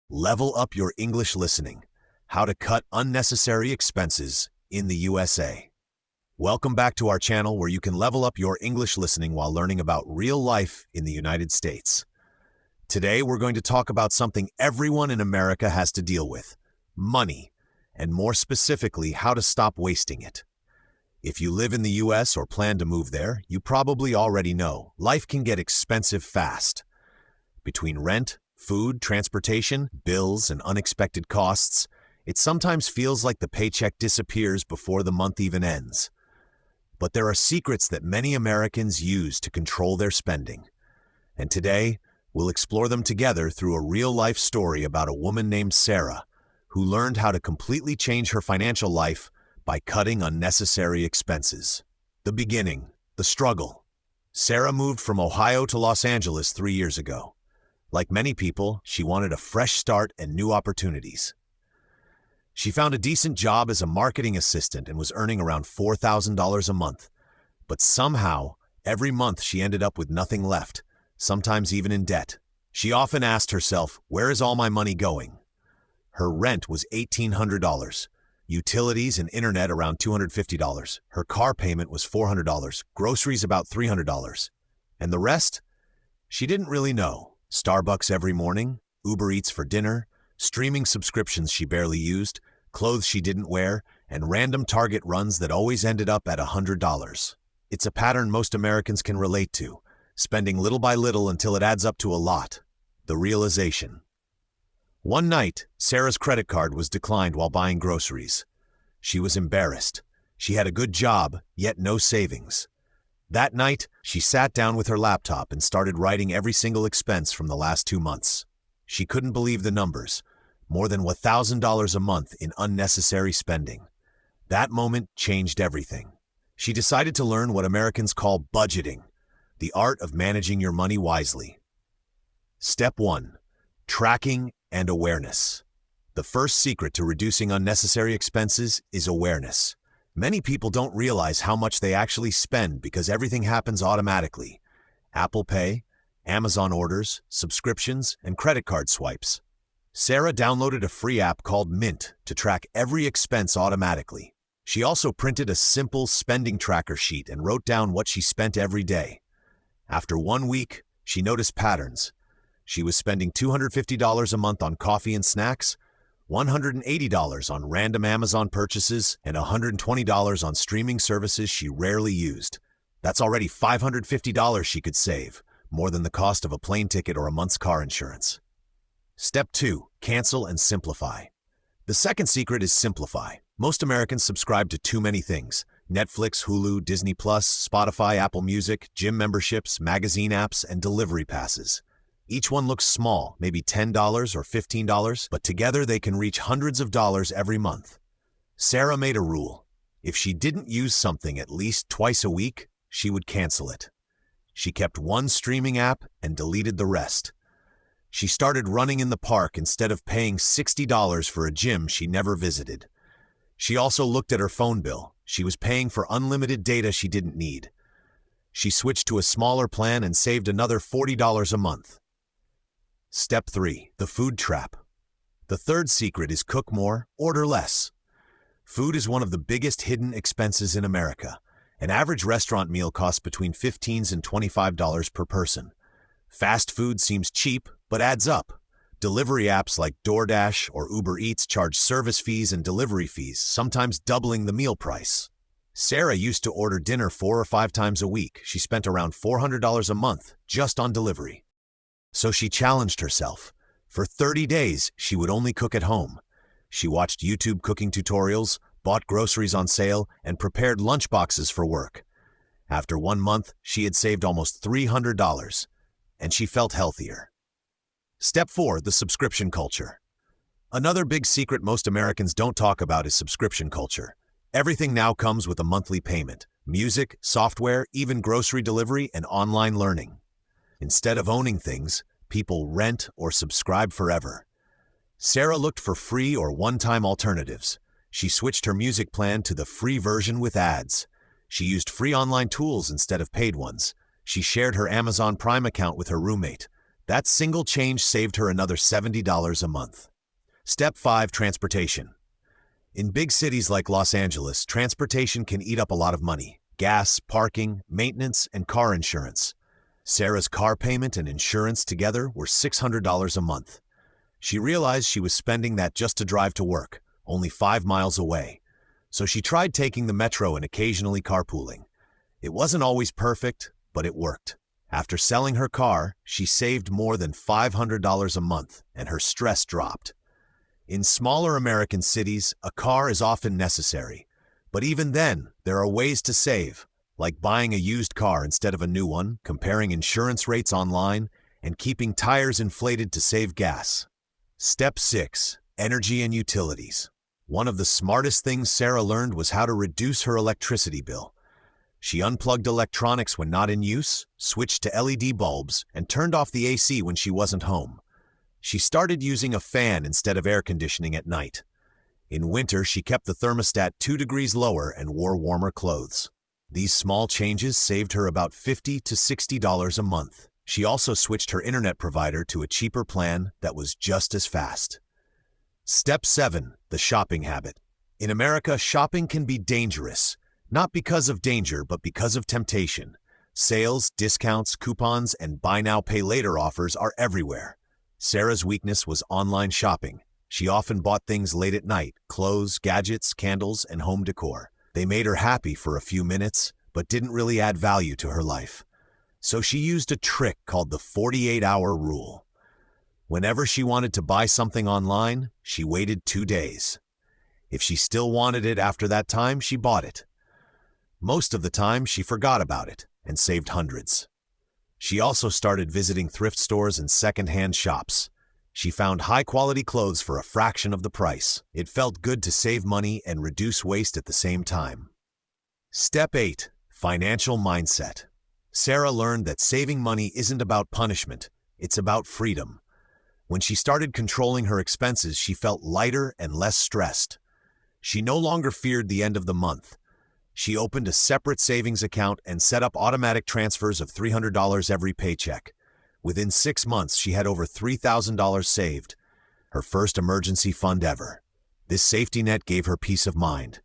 Level up your English listening. How to cut unnecessary expenses in the USA. Welcome back to our channel where you can level up your English listening while learning about real life in the United States. Today, we're going to talk about something everyone in America has to deal with: money, and more specifically, how to stop wasting it. If you live in the US or plan to move there, you probably already know life can get expensive fast. Between rent, food, transportation, bills, and unexpected costs, it sometimes feels like the paycheck disappears before the month even ends. But there are secrets that many Americans use to control their spending. And today, we'll explore them together through a real-life story about a woman named Sarah, who learned how to completely change her financial life by cutting unnecessary expenses. The beginning, the struggle. Sarah moved from Ohio to Los Angeles 3 years ago. Like many people, she wanted a fresh start and new opportunities. She found a decent job as a marketing assistant and was earning around $4,000 a month. But somehow, every month she ended up with nothing left, sometimes even in debt. She often asked herself, "Where is all my money going?" Her rent was $1,800, utilities and internet around $250, her car payment was $400, groceries about $300. And the rest? She didn't really know. Starbucks every morning, Uber Eats for dinner, streaming subscriptions she barely used, clothes she didn't wear, and random Target runs that always ended up at $100. It's a pattern most Americans can relate to, spending little by little until it adds up to a lot. The realization. One night, Sarah's credit card was declined while buying groceries. She was embarrassed. She had a good job, yet no savings. That night, she sat down with her laptop and started writing every single expense from the last 2 months. She couldn't believe the numbers. More than $1,000 a month in unnecessary spending. That moment changed everything. She decided to learn what Americans call budgeting, the art of managing your money wisely. Step 1. Tracking and awareness. The first secret to reducing unnecessary expenses is awareness. Many people don't realize how much they actually spend because everything happens automatically. Apple Pay, Amazon orders, subscriptions, and credit card swipes. Sarah downloaded a free app called Mint to track every expense automatically. She also printed a simple spending tracker sheet and wrote down what she spent every day. After 1 week, she noticed patterns. She was spending $250 a month on coffee and snacks, $180 on random Amazon purchases, and $120 on streaming services she rarely used. That's already $550 she could save, more than the cost of a plane ticket or a month's car insurance. Step 2. Cancel and simplify. The second secret is simplify. Most Americans subscribe to too many things: Netflix, Hulu, Disney+, Spotify, Apple Music, gym memberships, magazine apps, and delivery passes. Each one looks small, maybe $10 or $15, but together they can reach hundreds of dollars every month. Sarah made a rule. If she didn't use something at least twice a week, she would cancel it. She kept one streaming app and deleted the rest. She started running in the park instead of paying $60 for a gym she never visited. She also looked at her phone bill. She was paying for unlimited data she didn't need. She switched to a smaller plan and saved another $40 a month. Step 3. The food trap. The third secret is cook more, order less. Food is one of the biggest hidden expenses in America. An average restaurant meal costs between $15 and $25 per person. Fast food seems cheap, but adds up. Delivery apps like DoorDash or Uber Eats charge service fees and delivery fees, sometimes doubling the meal price. Sarah used to order dinner 4 or 5 times a week. She spent around $400 a month just on delivery. So she challenged herself. For 30 days, she would only cook at home. She watched YouTube cooking tutorials, bought groceries on sale, and prepared lunchboxes for work. After 1 month, she had saved almost $300, and she felt healthier. Step 4. The subscription culture. Another big secret most Americans don't talk about is subscription culture. Everything now comes with a monthly payment: music, software, even grocery delivery, and online learning. Instead of owning things, people rent or subscribe forever. Sarah looked for free or one-time alternatives. She switched her music plan to the free version with ads. She used free online tools instead of paid ones. She shared her Amazon Prime account with her roommate. That single change saved her another $70 a month. Step 5. Transportation. In big cities like Los Angeles, transportation can eat up a lot of money. Gas, parking, maintenance, and car insurance. Sarah's car payment and insurance together were $600 a month. She realized she was spending that just to drive to work, only 5 miles away. So she tried taking the metro and occasionally carpooling. It wasn't always perfect, but it worked. After selling her car, she saved more than $500 a month, and her stress dropped. In smaller American cities, a car is often necessary. But even then, there are ways to save, like buying a used car instead of a new one, comparing insurance rates online, and keeping tires inflated to save gas. Step 6. Energy and utilities. One of the smartest things Sarah learned was how to reduce her electricity bill. She unplugged electronics when not in use, switched to LED bulbs, and turned off the AC when she wasn't home. She started using a fan instead of air conditioning at night. In winter, she kept the thermostat 2 degrees lower and wore warmer clothes. These small changes saved her about $50 to $60 a month. She also switched her internet provider to a cheaper plan that was just as fast. Step 7. The shopping habit. In America, shopping can be dangerous, not because of danger, but because of temptation. Sales, discounts, coupons, and buy now, pay later offers are everywhere. Sarah's weakness was online shopping. She often bought things late at night: clothes, gadgets, candles, and home decor. They made her happy for a few minutes, but didn't really add value to her life. So she used a trick called the 48-hour rule. Whenever she wanted to buy something online, she waited 2 days. If she still wanted it after that time, she bought it. Most of the time, she forgot about it and saved hundreds. She also started visiting thrift stores and second-hand shops. She found high-quality clothes for a fraction of the price. It felt good to save money and reduce waste at the same time. Step 8. Financial mindset. Sarah learned that saving money isn't about punishment, it's about freedom. When she started controlling her expenses, she felt lighter and less stressed. She no longer feared the end of the month. She opened a separate savings account and set up automatic transfers of $300 every paycheck. Within 6 months, she had over $3,000 saved, her first emergency fund ever. This safety net gave her peace of mind.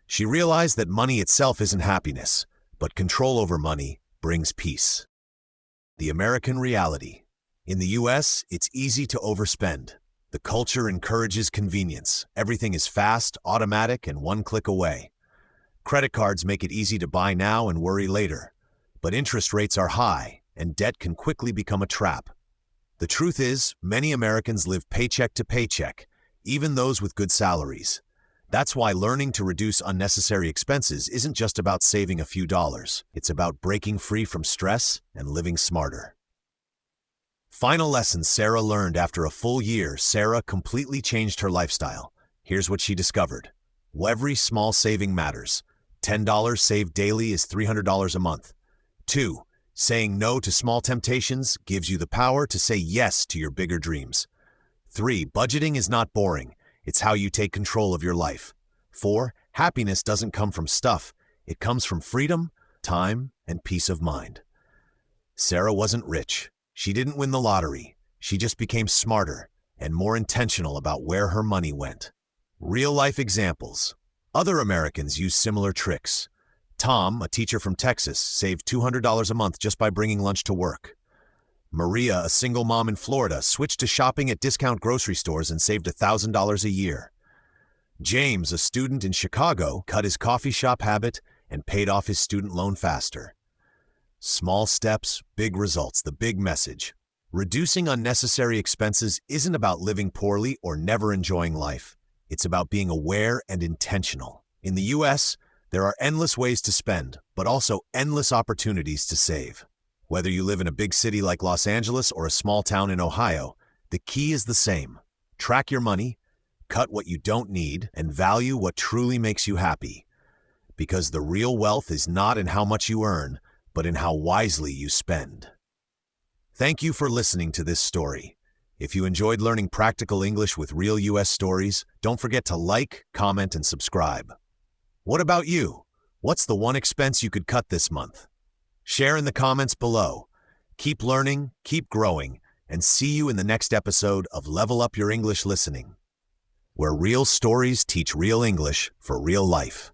She realized that money itself isn't happiness, but control over money brings peace. The American reality. In the US, it's easy to overspend. The culture encourages convenience. Everything is fast, automatic, and one click away. Credit cards make it easy to buy now and worry later. But interest rates are high, and debt can quickly become a trap. The truth is, many Americans live paycheck to paycheck, even those with good salaries. That's why learning to reduce unnecessary expenses isn't just about saving a few dollars. It's about breaking free from stress and living smarter. Final lesson Sarah learned after a full year. Sarah completely changed her lifestyle. Here's what she discovered. Every small saving matters. $10 saved daily is $300 a month. 2. Saying no to small temptations gives you the power to say yes to your bigger dreams. 3. Budgeting is not boring. It's how you take control of your life. 4. Happiness doesn't come from stuff. It comes from freedom, time, and peace of mind. Sarah wasn't rich. She didn't win the lottery. She just became smarter and more intentional about where her money went. Real-life examples. Other Americans use similar tricks. Tom, a teacher from Texas, saved $200 a month just by bringing lunch to work. Maria, a single mom in Florida, switched to shopping at discount grocery stores and saved $1,000 a year. James, a student in Chicago, cut his coffee shop habit and paid off his student loan faster. Small steps, big results. The big message. Reducing unnecessary expenses isn't about living poorly or never enjoying life. It's about being aware and intentional. In the US, there are endless ways to spend, but also endless opportunities to save. Whether you live in a big city like Los Angeles or a small town in Ohio, the key is the same. Track your money, cut what you don't need, and value what truly makes you happy. Because the real wealth is not in how much you earn, but in how wisely you spend. Thank you for listening to this story. If you enjoyed learning practical English with real US stories, don't forget to like, comment, and subscribe. What about you? What's the one expense you could cut this month? Share in the comments below. Keep learning, keep growing, and see you in the next episode of Level Up Your English Listening, where real stories teach real English for real life.